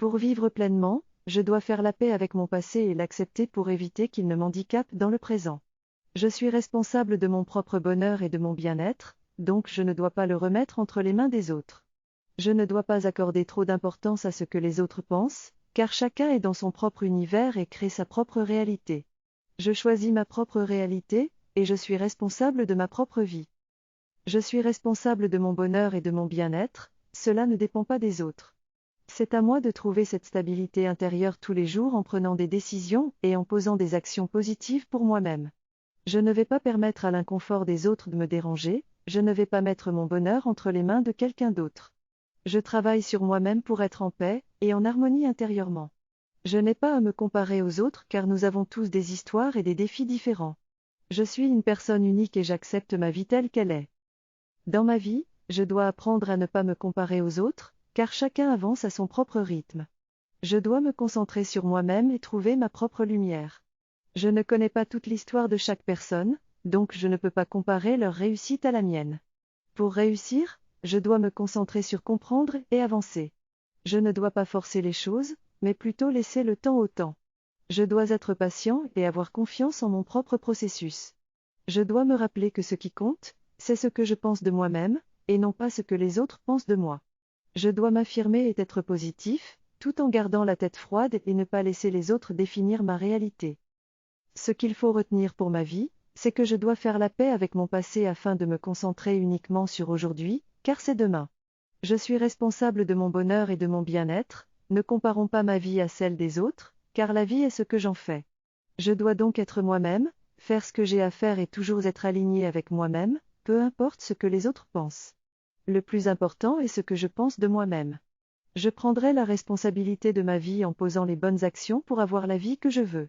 Pour vivre pleinement, je dois faire la paix avec mon passé et l'accepter pour éviter qu'il ne m'handicape dans le présent. Je suis responsable de mon propre bonheur et de mon bien-être, donc je ne dois pas le remettre entre les mains des autres. Je ne dois pas accorder trop d'importance à ce que les autres pensent, car chacun est dans son propre univers et crée sa propre réalité. Je choisis ma propre réalité, et je suis responsable de ma propre vie. Je suis responsable de mon bonheur et de mon bien-être, cela ne dépend pas des autres. C'est à moi de trouver cette stabilité intérieure tous les jours en prenant des décisions et en posant des actions positives pour moi-même. Je ne vais pas permettre à l'inconfort des autres de me déranger, je ne vais pas mettre mon bonheur entre les mains de quelqu'un d'autre. Je travaille sur moi-même pour être en paix et en harmonie intérieurement. Je n'ai pas à me comparer aux autres car nous avons tous des histoires et des défis différents. Je suis une personne unique et j'accepte ma vie telle qu'elle est. Dans ma vie, je dois apprendre à ne pas me comparer aux autres, car chacun avance à son propre rythme. Je dois me concentrer sur moi-même et trouver ma propre lumière. Je ne connais pas toute l'histoire de chaque personne, donc je ne peux pas comparer leur réussite à la mienne. Pour réussir, je dois me concentrer sur comprendre et avancer. Je ne dois pas forcer les choses, mais plutôt laisser le temps au temps. Je dois être patient et avoir confiance en mon propre processus. Je dois me rappeler que ce qui compte, c'est ce que je pense de moi-même, et non pas ce que les autres pensent de moi. Je dois m'affirmer et être positif, tout en gardant la tête froide et ne pas laisser les autres définir ma réalité. Ce qu'il faut retenir pour ma vie, c'est que je dois faire la paix avec mon passé afin de me concentrer uniquement sur aujourd'hui, car c'est demain. Je suis responsable de mon bonheur et de mon bien-être, ne comparons pas ma vie à celle des autres, car la vie est ce que j'en fais. Je dois donc être moi-même, faire ce que j'ai à faire et toujours être aligné avec moi-même, peu importe ce que les autres pensent. Le plus important est ce que je pense de moi-même. Je prendrai la responsabilité de ma vie en posant les bonnes actions pour avoir la vie que je veux.